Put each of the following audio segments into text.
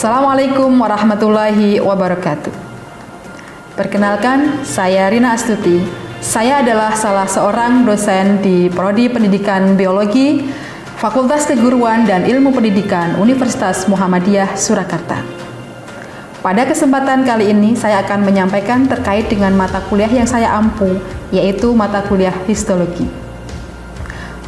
Assalamualaikum warahmatullahi wabarakatuh. Perkenalkan, saya Rina Astuti. Saya adalah salah seorang dosen di Prodi Pendidikan Biologi, Fakultas Keguruan dan Ilmu Pendidikan Universitas Muhammadiyah Surakarta. Pada kesempatan kali ini, saya akan menyampaikan terkait dengan mata kuliah yang saya ampu, yaitu mata kuliah histologi.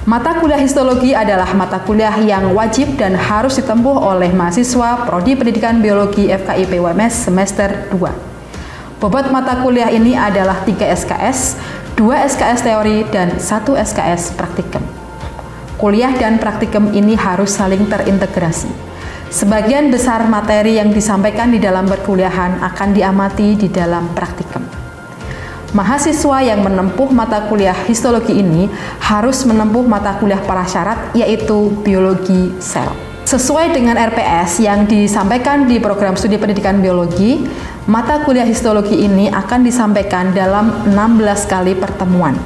Mata kuliah histologi adalah mata kuliah yang wajib dan harus ditempuh oleh mahasiswa Prodi Pendidikan Biologi FKIP UMS semester 2. Bobot mata kuliah ini adalah 3 SKS, 2 SKS teori, dan 1 SKS praktikum. Kuliah dan praktikum ini harus saling terintegrasi. Sebagian besar materi yang disampaikan di dalam perkuliahan akan diamati di dalam praktikum. Mahasiswa yang menempuh mata kuliah histologi ini harus menempuh mata kuliah prasyarat, yaitu biologi sel. Sesuai dengan RPS yang disampaikan di program studi pendidikan biologi, mata kuliah histologi ini akan disampaikan dalam 16 kali pertemuan.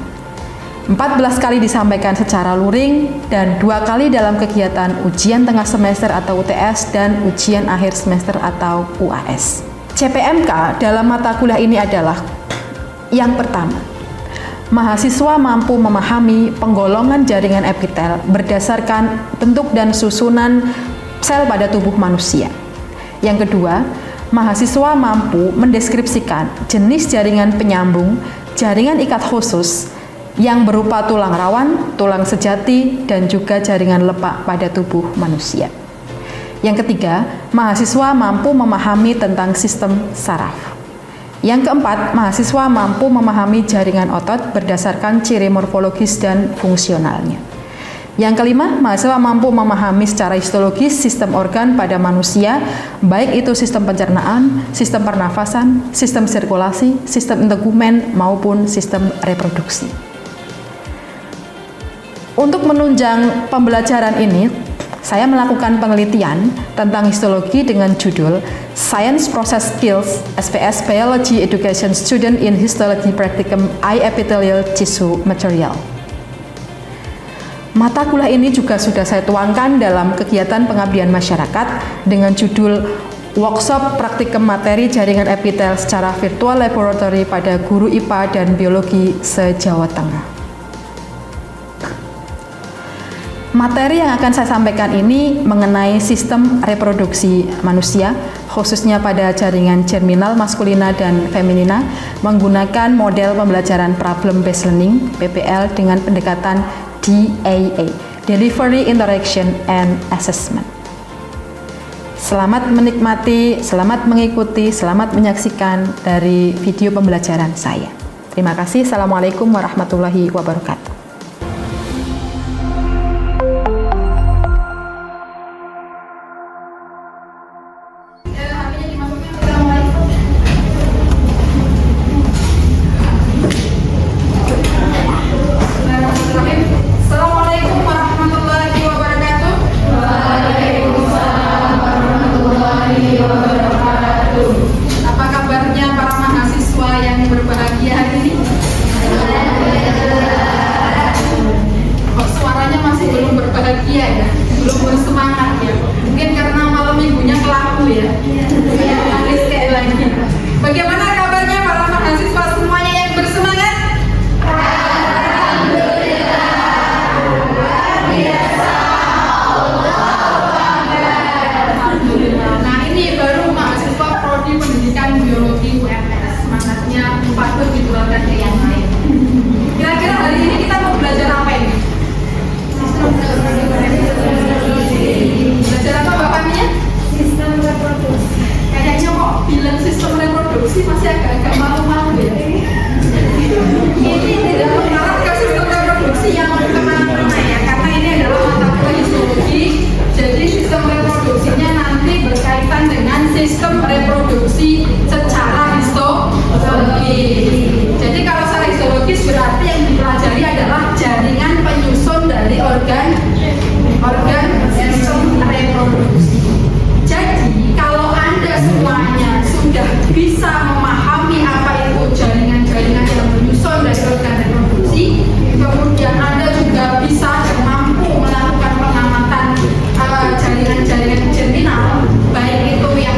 14 kali disampaikan secara luring dan 2 kali dalam kegiatan ujian tengah semester atau UTS dan ujian akhir semester atau UAS. CPMK dalam mata kuliah ini adalah yang pertama, mahasiswa mampu memahami penggolongan jaringan epitel berdasarkan bentuk dan susunan sel pada tubuh manusia. Yang kedua, mahasiswa mampu mendeskripsikan jenis jaringan penyambung, jaringan ikat khusus yang berupa tulang rawan, tulang sejati, dan juga jaringan lepak pada tubuh manusia. Yang ketiga, mahasiswa mampu memahami tentang sistem saraf. Yang keempat, mahasiswa mampu memahami jaringan otot berdasarkan ciri morfologis dan fungsionalnya. Yang kelima, mahasiswa mampu memahami secara histologis sistem organ pada manusia, baik itu sistem pencernaan, sistem pernafasan, sistem sirkulasi, sistem integumen, maupun sistem reproduksi. Untuk menunjang pembelajaran ini, saya melakukan penelitian tentang histologi dengan judul Science Process Skills SPS Biology Education Student in Histology Practicum Eye Epithelial Tissue Material. Mata kuliah ini juga sudah saya tuangkan dalam kegiatan pengabdian masyarakat dengan judul Workshop Praktikum Materi Jaringan Epitel secara Virtual Laboratory pada Guru IPA dan Biologi se-Jawa Tengah. Materi yang akan saya sampaikan ini mengenai sistem reproduksi manusia, khususnya pada jaringan germinal maskulina dan feminina, menggunakan model pembelajaran Problem Based Learning (PBL) dengan pendekatan DAA, Delivery, Interaction, and Assessment. Selamat menikmati, selamat mengikuti, selamat menyaksikan dari video pembelajaran saya. Terima kasih. Assalamualaikum warahmatullahi wabarakatuh. Bagaimana kabarnya para mahasiswa semuanya yang bersemangat? Alhamdulillah. Nah, ini baru mahasiswa Prodi Pendidikan Biologi UMS. Semangatnya patut ditularkan ke yang lain. Kira-kira hari ini kita mau belajar apa ini? Belajar apa bapaknya? Sistem reproduksi. Kayaknya kok bilang sistem reproduksi masih agak-agak malu-malu ya. Ini tidak mengarah ke sistem reproduksi yang kemana-mana ya, karena ini adalah mata kuliah histologi. Jadi sistem reproduksinya nanti berkaitan dengan sistem reproduksi secara histologi. Jadi kalau secara histologis berarti yang dipelajari adalah jaringan penyusun dari organ sistem reproduksi. Jadi kalau Anda semuanya sudah bisa memahami apa itu jaringan-jaringan yang menyusun dari organ reproduksi, kemudian Anda juga bisa dan mampu melakukan pengamatan jaringan-jaringan germinal, baik itu yang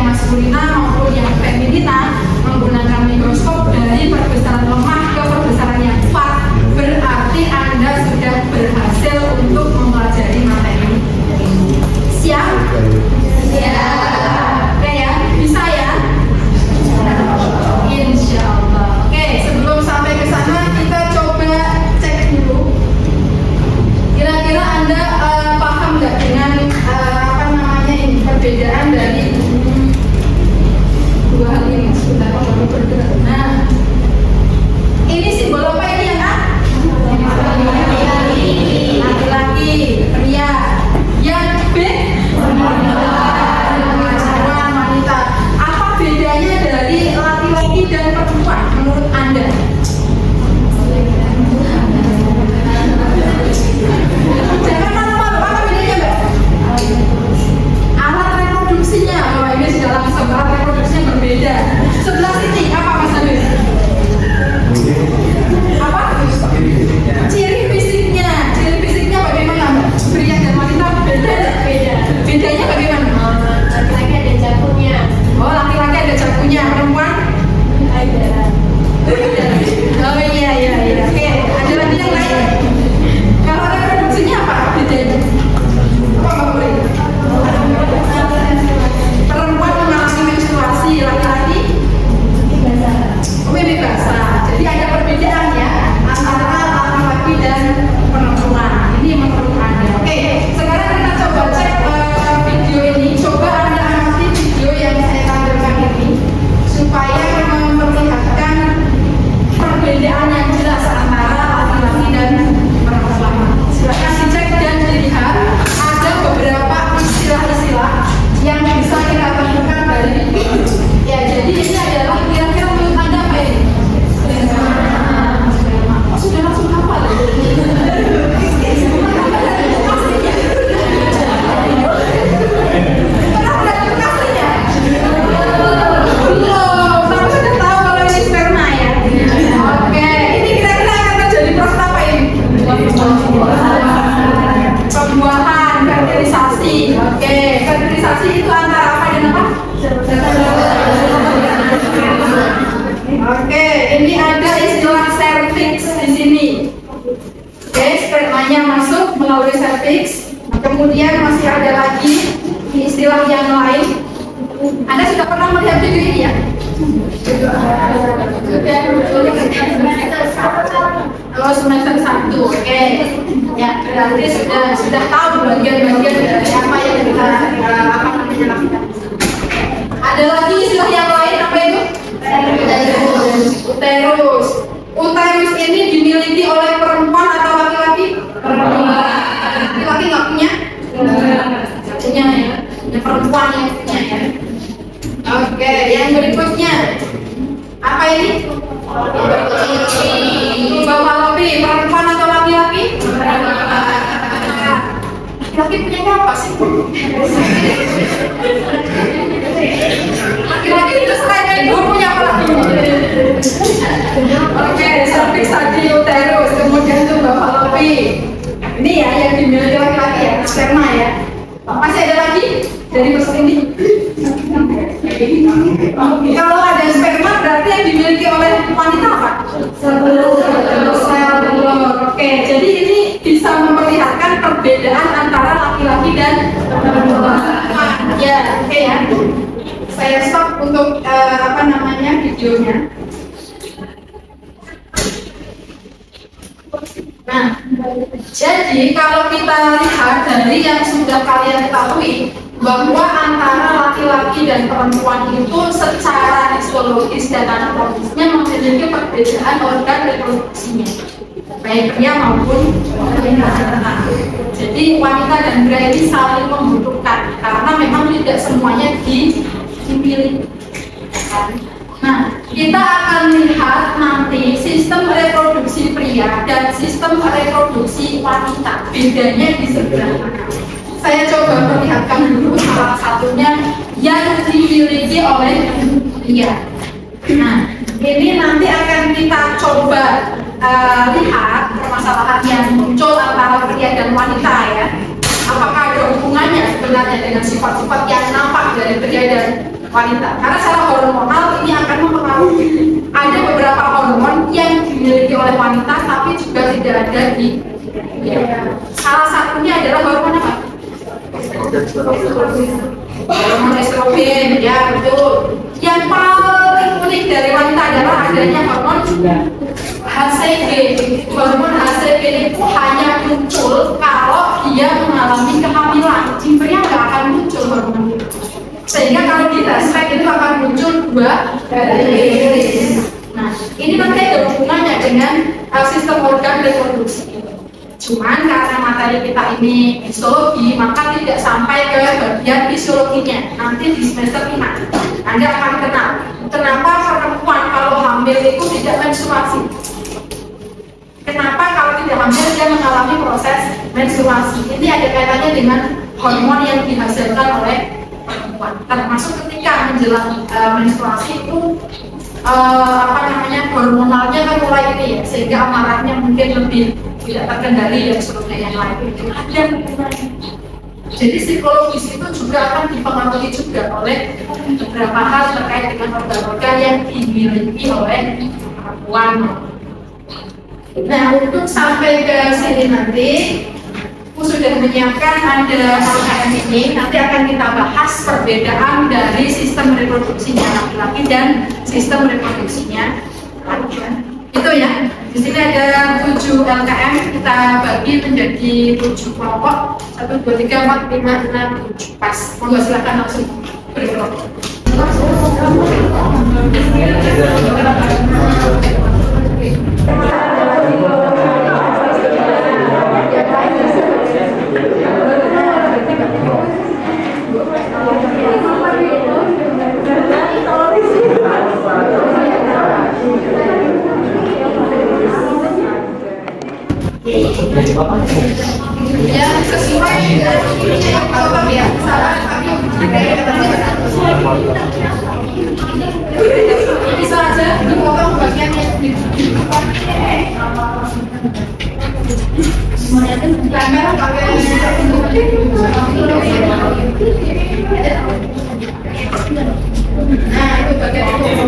Anda sudah pernah melihat video ini ya? Kalau semester 1, oke. Ya, berarti sudah tahu bagian-bagian dari apa yang kita lakukan. Ada lagi istilah yang lain, apa itu? Uterus. Uterus ini dimiliki oleh perempuan atau laki-laki? Perempuan. Laki-laki nggak punya? Nggak punya ya. Ya perempuan yang punya ya. Oke, yang berikutnya apa ini? Bapak Lopi, perempuan atau laki-laki? Laki-laki punya apa sih? Laki-laki itu selain ibu punya apa lagi? Oke, serviks tadi uterus, kemudian itu Bapak Lopi. Ini ya yang dimiliki laki-laki ya, sperma ya. Masih ada lagi dari person ini? Kalau ada sperma berarti yang dimiliki oleh wanita apa? Sel telur. Oke, jadi ini bisa memperlihatkan perbedaan antara laki-laki dan perempuan. Ya, oke ya. Saya stop untuk videonya. Nah, jadi kalau kita lihat dari yang sudah kalian ketahui bahwa antara laki-laki dan perempuan itu secara histologis dan anatomisnya memiliki perbedaan organ reproduksinya, baik pria maupun wanita. Jadi wanita dan pria ini saling membutuhkan karena memang tidak semuanya dimiliki. Nah, kita akan lihat nanti sistem reproduksi pria dan sistem reproduksi wanita. Bedanya di sebelah mana? Saya coba perlihatkan dulu salah satunya yang dimiliki oleh pria. Nah, ini nanti akan kita coba lihat permasalahan yang muncul antara pria dan wanita ya. Apakah ada hubungannya sebenarnya dengan sifat-sifat yang nampak dari pria dan wanita? Karena secara hormonal ini akan mempengaruhi. Ada beberapa hormon yang dimiliki oleh wanita tapi juga tidak ada di pria. Salah satunya adalah hormon apa? Hormon estrogen, ya betul. Yang paling unik dari wanita adalah adanya hormon HCG. Hormon HCG itu hanya muncul kalau dia mengalami kehamilan. Di pria nggak akan muncul hormon itu. Sehingga kalau di hashtag itu akan muncul dua garis. Nah, ini nanti ada hubungannya dengan sistem organ reproduksi. Cuman karena materi kita ini histologi, maka tidak sampai ke bagian fisiologinya. Nanti di semester 5 Anda akan kenal kenapa perempuan kalau hamil itu tidak menstruasi. Kenapa kalau tidak hamil dia mengalami proses menstruasi. Ini ada kaitannya dengan hormon yang dihasilkan oleh perempuan. Termasuk ketika menjelang menstruasi itu hormonalnya kan mulai ini ya, sehingga amarahnya mungkin lebih tidak terkendali dan seterusnya yang lain itu ada hubungannya. Jadi psikologis itu juga akan dipengaruhi juga oleh beberapa hal terkait dengan organ-organ yang dimiliki oleh perempuan. Nah, untuk sampai ke sini nanti aku sudah menyiapkan ada LKM ini. Nanti akan kita bahas perbedaan dari sistem reproduksinya laki-laki dan sistem reproduksinya perempuan. Itu ya. Di sini ada 7 LKM, kita bagi menjadi 7 kelompok. 1, 2, 3, 4, 5, 6, 7. Pas. Monggo silakan langsung berkelompok. Ya, sesuai dengan apa ya, salah bisa aja dipotong bagian yang gambar pakai nah itu bagian itu.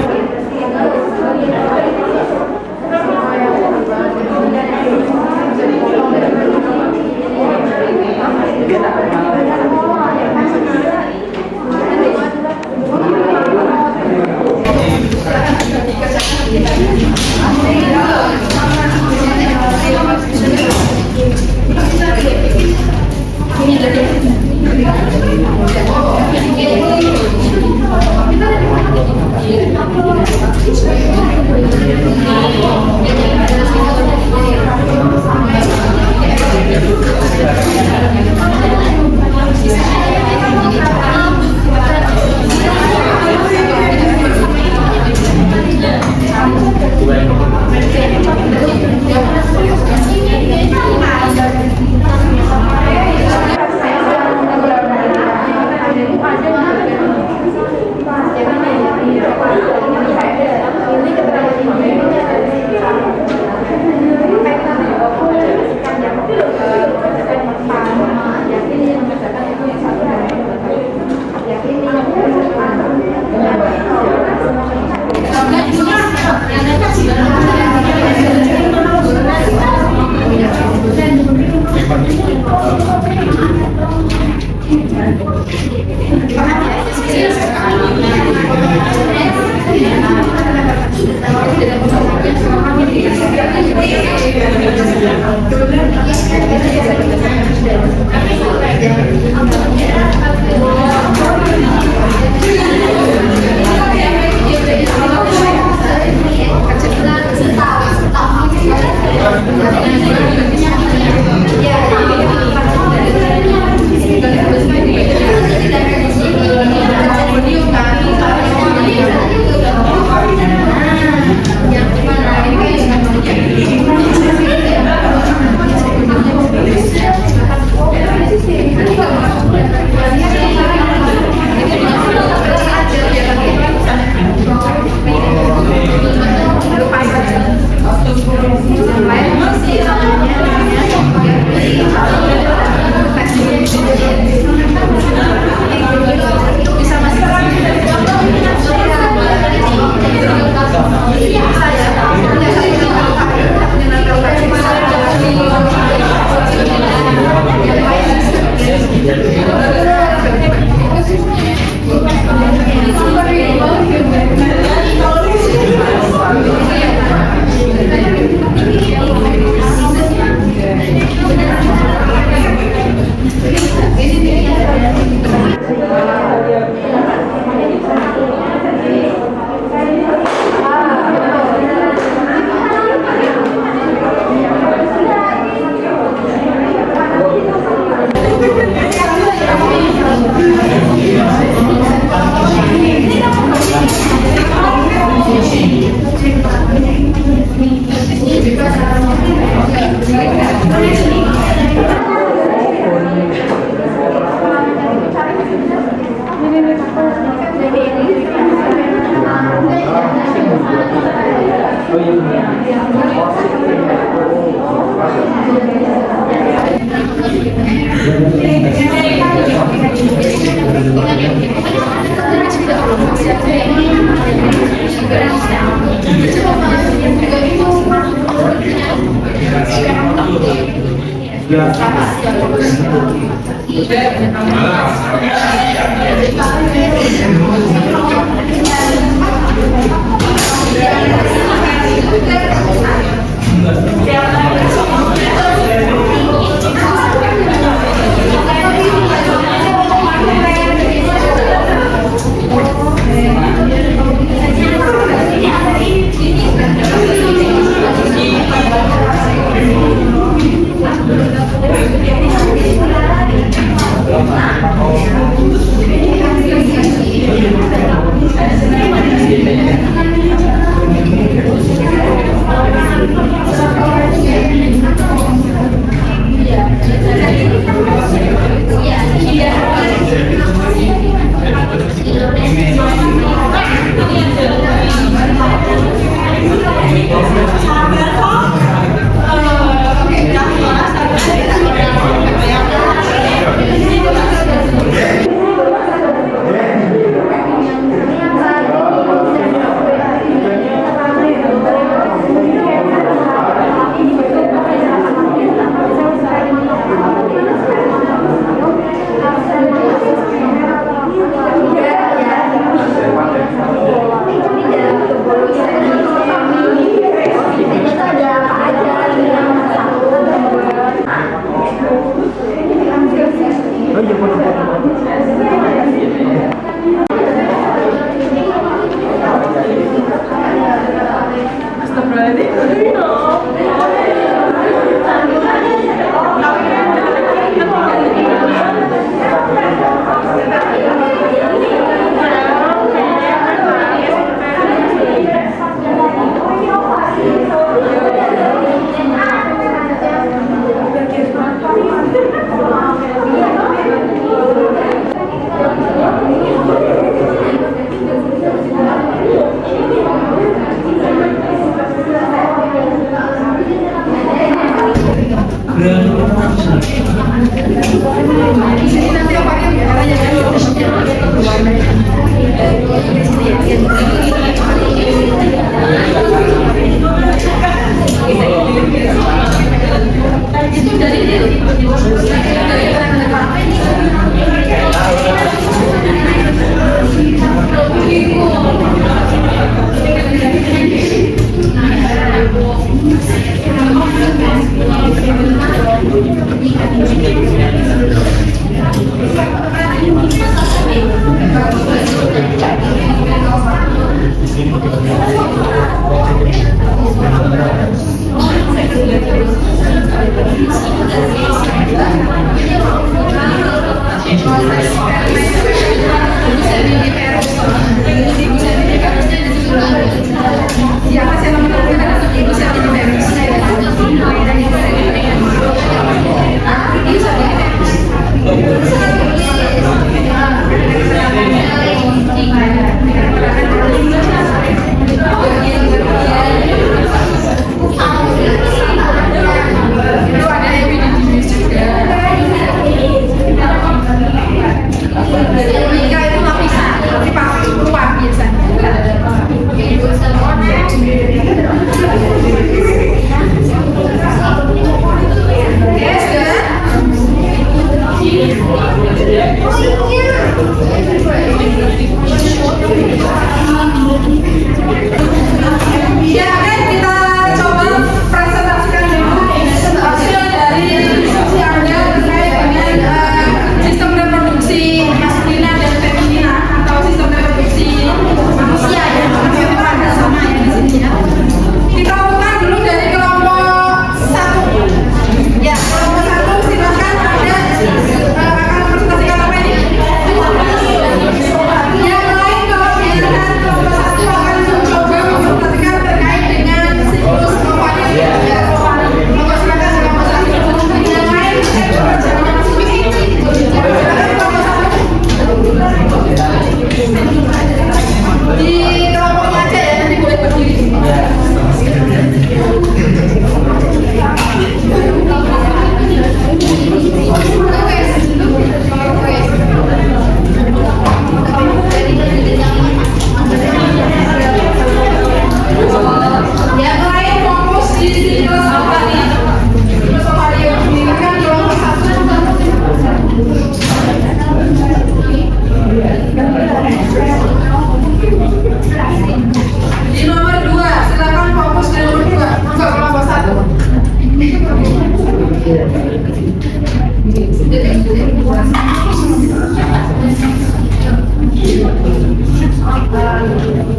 Itu dari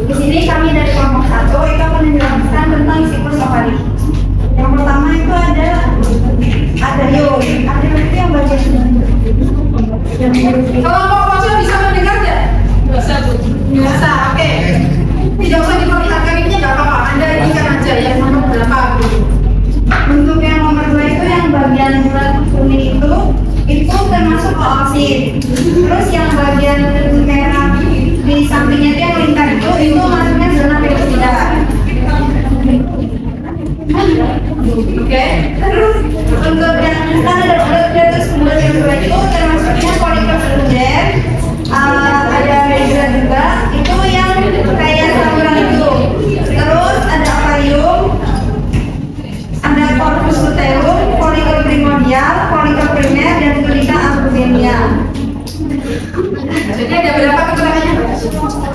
Di sini kami dari kelompok 1 itu akan menjelaskan tentang siklus ovari. Yang pertama itu ada yuk. Ada itu yang bagian kelompok ponsel bisa mendengar nggak? Bisa, Bu. Bisa, oke. Tidak usah diperlihatkan ini nggak apa-apa. Anda ingat aja yang nomor berapa. Untuk yang nomor 2 itu yang bagian bulat kuning itu termasuk oosit. Terus yang bagian merah di sampingnya itu yang lingkar itu masuknya zona peroksida. Oke. Terus untuk yang kan ada terus kemudian yang kedua itu termasuknya folikel sekunder, ada regra juga itu yang kayak saluran itu. Terus ada aquarium, ada corpus luteum, folikel primordial, folikel primer dan tunica albumenia. Jadi ada berapa keterangannya?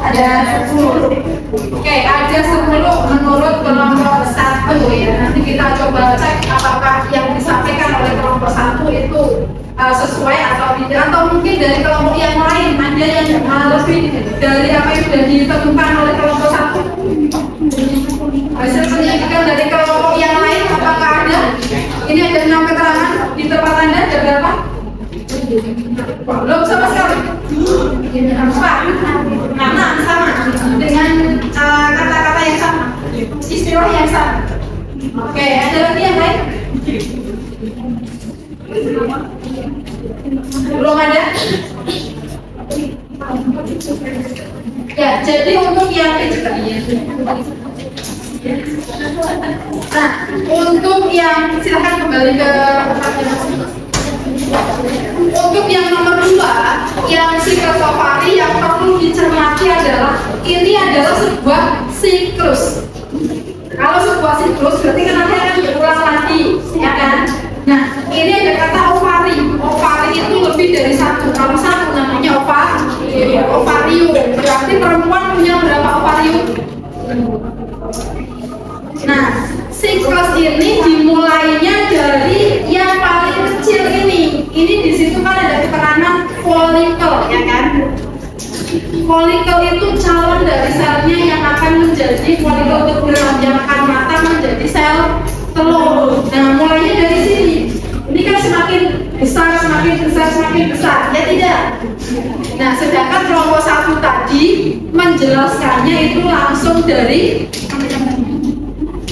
Ada 10. Oke, ada 10 menurut kelompok 1 ya. Nanti kita coba cek apakah yang disampaikan oleh kelompok 1 itu sesuai atau tidak, atau mungkin dari kelompok yang lain ada yang lebih dari apa yang sudah ditemukan oleh kelompok 1. Hasil penyelidikan dari kelompok yang lain apakah ada? Ini ada 6 keterangan di tempat Anda ada berapa? Belum sama sekali. Pak, karena sama dengan kata-kata yang sama, istilah yang sama. Oke, ada lagi yang lain? Belum ada? Ya, jadi untuk yang nah, untuk yang silakan kembali ke Untuk yang nomor 2, yang siklus ovari yang perlu dicermati adalah ini adalah sebuah siklus. Kalau sebuah siklus berarti kan nanti akan berulang lagi, ya kan? Nah, ini ada kata ovari. Ovari itu lebih dari satu. Kalau satu namanya ovarium. Berarti perempuan punya berapa ovarium? Nah, siklus ini dimulainya dari yang paling kecil ini. Ini di situ kan ada keterangan folikel, ya kan? Folikel itu calon dari selnya yang akan menjadi folikel untuk yang akan matang menjadi sel telur. Nah, mulainya dari sini. Ini kan semakin besar, semakin besar, ya tidak? Nah, sedangkan kelompok 1 tadi menjelaskannya itu langsung dari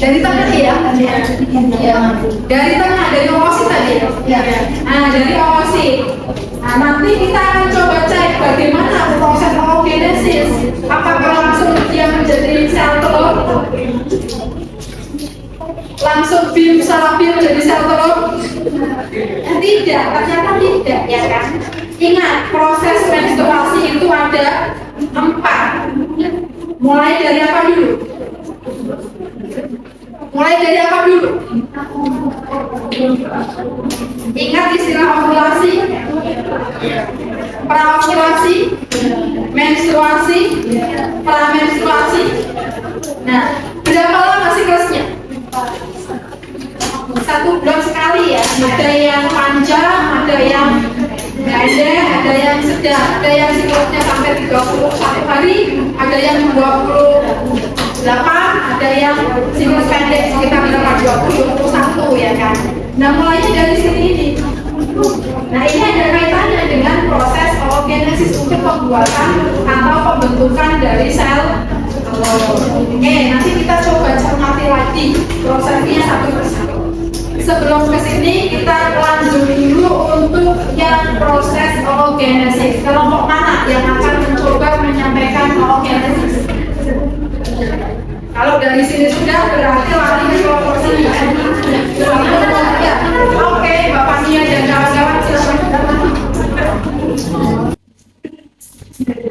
tengah ya? Dari tengah, dari oosit tadi. Nah, dari oosit. Nah, nanti kita akan coba cek bagaimana proses oogenesis. Apakah langsung dia menjadi sel telur? Langsung salah menjadi sel telur? Tidak, ternyata tidak, ya kan? Ingat, proses menstruasi itu ada 4. Mulai dari apa dulu? Ingat istilah ovulasi, praovulasi, menstruasi, pramenstruasi. Nah, berapa lama siklusnya? 1 bulan sekali ya. Ada yang panjang, ada yang pendek, ada yang sedang, ada yang siklusnya sampai 31 hari, ada yang 28, ada yang siklus pendek sekitar 21 ya kan. Nah, mulainya dari sini ini. Nah, ini ada kaitannya dengan proses oogenesis untuk pembuatan atau pembentukan dari sel telur. Oke, nanti kita coba cermati lagi prosesnya satu persatu. Sebelum ke sini kita lanjut dulu untuk yang proses oogenesis. Kelompok mana yang akan mencoba menyampaikan oogenesis? Kalau dari sini sudah berarti lari ke kelompok sini. Ya. Oke, Bapak Nia dan kawan-kawan silakan. Jadi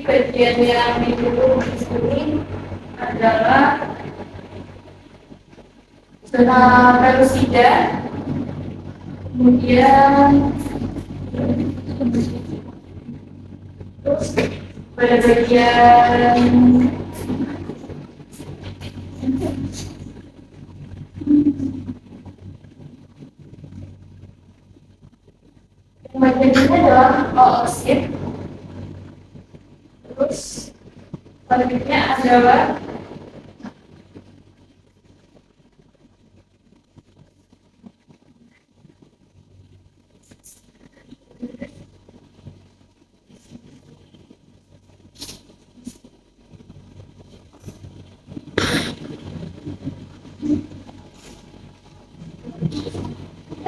bagian yang ditutup di sini adalah zona pellucida, kemudian terus pada bagian bagian ini adalah oosit. Terus selanjutnya adalah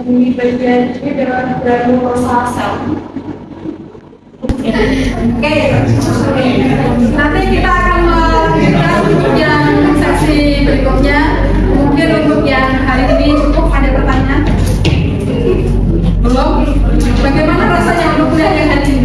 di bagian ini adalah granulosa sel. Oke, nanti kita akan melanjutkan untuk yang sesi berikutnya. Mungkin untuk yang hari ini cukup. Ada pertanyaan? Belum? Bagaimana rasanya untuk kuliah yang hari ini?